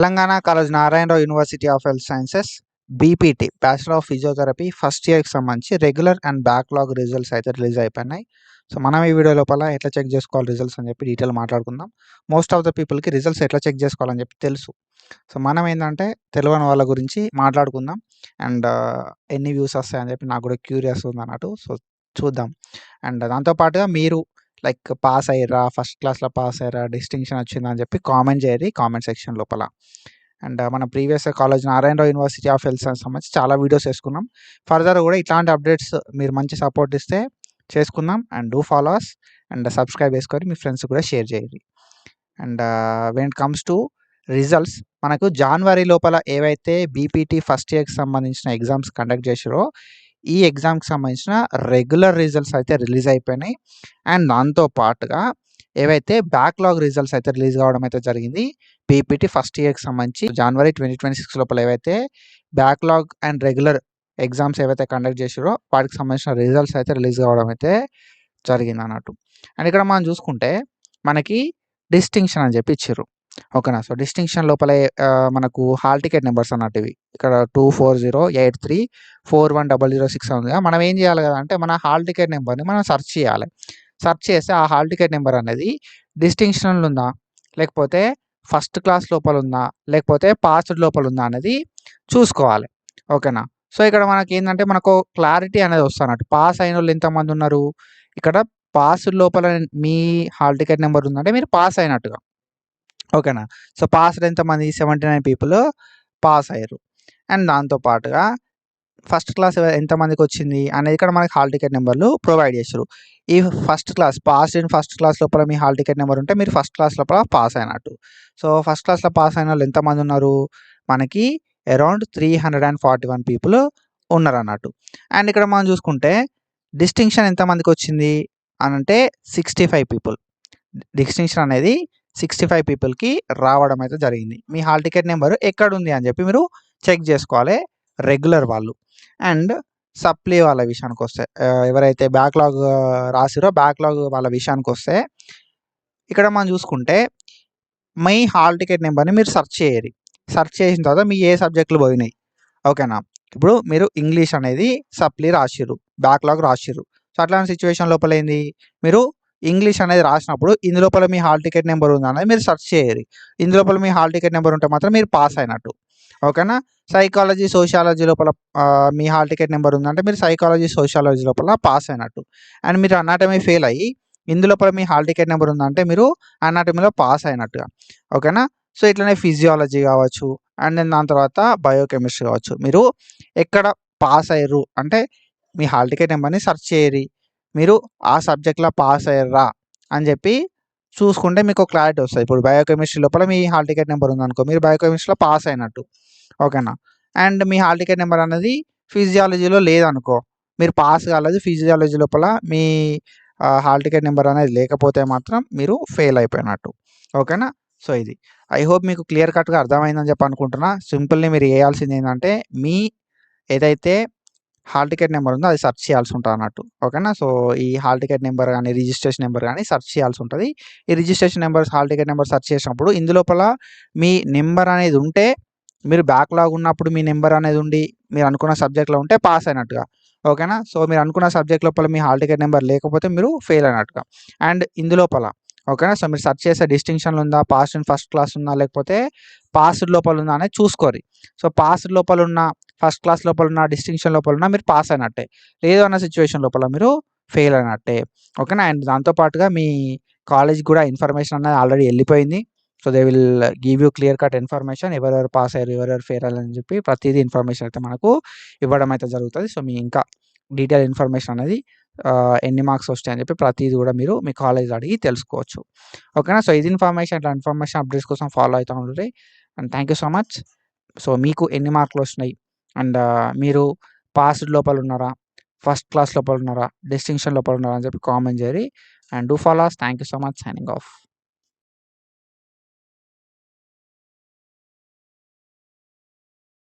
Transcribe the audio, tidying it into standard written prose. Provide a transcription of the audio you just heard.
Telangana Kaloji Narayana Rao university of health sciences BPT bachelor of physiotherapy first ఇయర్కి సంబంధించి regular and backlog results అయితే release అయిపోయినాయి. So మనం ఈ వీడియో లోపల ఎట్లా చెక్ చేసుకోవాలి రిజల్ట్స్ అని చెప్పి డీటెయిల్ మాట్లాడుకుందాం. మోస్ట్ ఆఫ్ ద పీపుల్కి రిజల్ట్స్ ఎట్లా చెక్ చేసుకోవాలని చెప్పి తెలుసు. సో మనం ఏంటంటే తెలియని వాళ్ళ గురించి మాట్లాడుకుందాం. అండ్ ఎన్ని వ్యూస్ వస్తాయని చెప్పి నాకు కూడా క్యూరియస్ ఉంది అన్నట్టు. సో చూద్దాం. అండ్ దాంతోపాటుగా మీరు లైక్ పాస్ అయ్యారా, ఫస్ట్ క్లాస్లో పాస్ అయ్యారా, డిస్టింక్షన్ వచ్చిందా అని చెప్పి కామెంట్ చేయరు కామెంట్ సెక్షన్ లోపల. అండ్ మన previous Kaloji Narayana Rao university of health science సంబంధించి చాలా వీడియోస్ వేసుకున్నాం. ఫర్దర్ కూడా ఇట్లాంటి అప్డేట్స్ మీరు మంచి సపోర్ట్ ఇస్తే చేసుకుందాం. And do followers and subscribe చేసుకొని మీ ఫ్రెండ్స్ కూడా షేర్ చేయండి. And when it comes to results, మనకు జనవరి లోపల ఏవైతే బీపీటీ ఫస్ట్ ఇయర్కి సంబంధించిన ఎగ్జామ్స్ కండక్ట్ చేసారో ఈ ఎగ్జామ్కి సంబంధించిన రెగ్యులర్ రిజల్ట్స్ అయితే రిలీజ్ అయిపోయినాయి. అండ్ దాంతో పాటుగా ఏవైతే బ్యాక్లాగ్ రిజల్ట్స్ అయితే రిలీజ్ కావడం అయితే జరిగింది. బీపీటీ ఫస్ట్ ఇయర్కి సంబంధించి జనవరి 2026 లోపల ఏవైతే బ్యాక్లాగ్ అండ్ రెగ్యులర్ ఎగ్జామ్స్ ఏవైతే కండక్ట్ చేసారో వాటికి సంబంధించిన రిజల్ట్స్ అయితే రిలీజ్ కావడం అయితే జరిగింది అన్నట్టు. అండ్ ఇక్కడ మనం చూసుకుంటే మనకి డిస్టింక్షన్ అని చెప్పి ఇచ్చారు. ఓకేనా. సో డిస్టింక్షన్ లోపల మనకు హాల్ టికెట్ నెంబర్స్ అన్నట్టు ఇవి ఇక్కడ 2408341006 ఉంది. మనం ఏం చేయాలి కదా అంటే మన హాల్ టికెట్ నెంబర్ని మనం సెర్చ్ చేయాలి. సెర్చ్ చేస్తే ఆ హాల్ టికెట్ నెంబర్ అనేది డిస్టింక్షన్లు ఉందా, లేకపోతే ఫస్ట్ క్లాస్ లోపల ఉందా, లేకపోతే పాస్డ్ లోపల ఉందా అనేది చూసుకోవాలి. ఓకేనా. సో ఇక్కడ మనకి ఏంటంటే మనకు క్లారిటీ అనేది వస్తున్నట్టు పాస్ అయిన వాళ్ళు ఎంతమంది ఉన్నారు. ఇక్కడ పాస్డ్ లోపల మీ హాల్ టికెట్ నెంబర్ ఉందంటే మీరు పాస్ అయినట్టుగా. ఓకేనా. సో పాస్డ్ ఎంతమంది 79 పీపుల్ పాస్ అయ్యారు. అండ్ దాంతోపాటుగా ఫస్ట్ క్లాస్ ఎంతమందికి వచ్చింది అనేది ఇక్కడ మనకి హాల్ టికెట్ నెంబర్లు ప్రొవైడ్ చేశారు. ఈ first class pass in first class లోపల మీ హాల్ టికెట్ నెంబర్ ఉంటే మీరు ఫస్ట్ క్లాస్ లోపల పాస్ అయినట్టు. సో ఫస్ట్ క్లాస్లో పాస్ అయిన వాళ్ళు ఎంతమంది ఉన్నారు, మనకి అరౌండ్ 341 పీపుల్ ఉన్నారు అన్నట్టు. అండ్ ఇక్కడ మనం చూసుకుంటే డిస్టింక్షన్ ఎంతమందికి వచ్చింది అని అంటే 65 పీపుల్. డిస్టింక్షన్ అనేది 65 పీపుల్కి రావడం అయితే జరిగింది. మీ హాల్ టికెట్ నెంబర్ ఎక్కడ ఉంది అని చెప్పి మీరు చెక్ చేసుకోవాలి రెగ్యులర్ వాళ్ళు. అండ్ సప్లీ వాళ్ళ విషయానికి వస్తే ఎవరైతే బ్యాక్లాగ్ రాసిరో బ్యాక్లాగ్ వాళ్ళ విషయానికి వస్తే ఇక్కడ మనం చూసుకుంటే మీ హాల్ టికెట్ నెంబర్ని మీరు సెర్చ్ చేయాలి. సెర్చ్ చేసిన తర్వాత మీ ఏ సబ్జెక్టులు పోయినాయి. ఓకేనా. ఇప్పుడు మీరు ఇంగ్లీష్ అనేది సప్లీ రాసిర్రు, బ్యాక్లాగ్ రాసిర్రు. సో అట్లాంటి సిచ్యువేషన్ లోపల ఏంది, మీరు ఇంగ్లీష్ అనేది రాసినప్పుడు ఇందులోపల మీ హాల్ టికెట్ నెంబర్ ఉందా అనేది మీరు సెర్చ్ చేయాలి. ఇందులోపల మీ హాల్ టికెట్ నెంబర్ ఉంటే మాత్రం మీరు పాస్ అయినట్టు. ఓకేనా. సైకాలజీ సోషియాలజీ లోపల మీ హాల్ టికెట్ నెంబర్ ఉందంటే మీరు సైకాలజీ సోషియాలజీ లోపల పాస్ అయినట్టు. అండ్ మీరు అనాటమీ ఫెయిల్ అయ్యి ఇందులోపల మీ హాల్ టికెట్ నెంబర్ ఉందంటే మీరు అనాటమీలో పాస్ అయినట్టుగా. ఓకేనా. సో ఇట్లనే ఫిజియాలజీ కావచ్చు అండ్ దాని తర్వాత బయోకెమిస్ట్రీ కావచ్చు. మీరు ఎక్కడ పాస్ అయ్యారు అంటే మీ హాల్ టికెట్ నెంబర్ని సెర్చ్ చేయరి, మీరు ఆ సబ్జెక్ట్లో పాస్ అయ్యారా అని చెప్పి చూసుకుంటే మీకు క్లారిటీ వస్తుంది. ఇప్పుడు బయోకెమిస్ట్రీ లోపల మీ హాల్ టికెట్ నెంబర్ ఉందనుకో మీరు బయోకెమిస్ట్రీలో పాస్ అయినట్టు. ఓకేనా. And me hall ticket number అనేది ఫిజియాలజీలో లేదనుకో మీరు పాస్ కాలేదు. ఫిజియాలజీ లోపల మీ హాల్ టికెట్ నెంబర్ అనేది లేకపోతే మాత్రం మీరు ఫెయిల్ అయిపోయినట్టు. ఓకేనా. సో ఇది ఐ హోప్ మీకు క్లియర్ కట్గా అర్థమైందని చెప్పి అనుకుంటున్నా. సింపుల్ని మీరు చేయాల్సింది ఏంటంటే మీ ఏదైతే హాల్ టికెట్ నెంబర్ ఉందో అది సెర్చ్ చేయాల్సి ఉంటుంది అన్నట్టు. ఓకేనా. సో ఈ హాల్ టికెట్ నెంబర్ కానీ రిజిస్ట్రేషన్ నెంబర్ కానీ సెర్చ్ చేయాల్సి ఉంటుంది. ఈ registration number hall ticket number search చేసినప్పుడు ఇందులోపల మీ నెంబర్ అనేది ఉంటే మీరు బ్యాక్లాగ్ ఉన్నప్పుడు మీ నెంబర్ అనేది ఉండి మీరు అనుకున్న సబ్జెక్ట్లో ఉంటే పాస్ అయినట్టుగా. ఓకేనా. సో మీరు అనుకున్న సబ్జెక్ట్ లోపల మీ హాల్ టికెట్ నెంబర్ లేకపోతే మీరు ఫెయిల్ అయినట్టుగా. అండ్ ఇందులోపల ఓకేనా. సో మీరు సెర్చ్ చేసే డిస్టింక్షన్లు ఉందా, పాస్ ఇన్ ఫస్ట్ క్లాస్ ఉందా, లేకపోతే పాస్డ్ లోపల ఉందా అనేది చూసుకోరు. సో పాస్డ్ లోపల ఉన్న ఫస్ట్ క్లాస్ లోపల ఉన్న డిస్టింక్షన్ లోపల ఉన్న మీరు పాస్ అయినట్టే, లేదు అన్న సిచ్యువేషన్ లోపల మీరు ఫెయిల్ అయినట్టే. ఓకేనా. అండ్ దాంతోపాటుగా మీ కాలేజ్కి కూడా ఇన్ఫర్మేషన్ అనేది ఆల్రెడీ వెళ్ళిపోయింది. So they will give you clear cut information ఎవరెవరు పాస్ అయ్యారు ఎవరెవరు ఫెయిల్ అయ్యారు అని చెప్పి ప్రతిదీ ఇన్ఫర్మేషన్ అయితే మనకు ఇవ్వడం అయితే జరుగుతుంది. సో మీ ఇంకా డీటెయిల్ ఇన్ఫర్మేషన్ అనేది ఎన్ని మార్క్స్ వస్తాయని చెప్పి ప్రతిదీ కూడా మీరు మీ కాలేజ్ అడిగి తెలుసుకోవచ్చు. ఓకేనా. సో ఇది ఇన్ఫర్మేషన్. ఇట్లా ఇన్ఫర్మేషన్ అప్డేట్స్ కోసం ఫాలో అవుతూ ఉంటుంది. And thank you so much. So మీకు ఎన్ని మార్కులు వస్తున్నాయి అండ్ మీరు పాస్డ్ లోపల ఉన్నారా, ఫస్ట్ క్లాస్ లోపల ఉన్నారా, డిస్టింక్షన్ లోపల ఉన్నారా అని చెప్పి కామెంట్ చేయరి. And do follow us. Thank you so much. Signing of.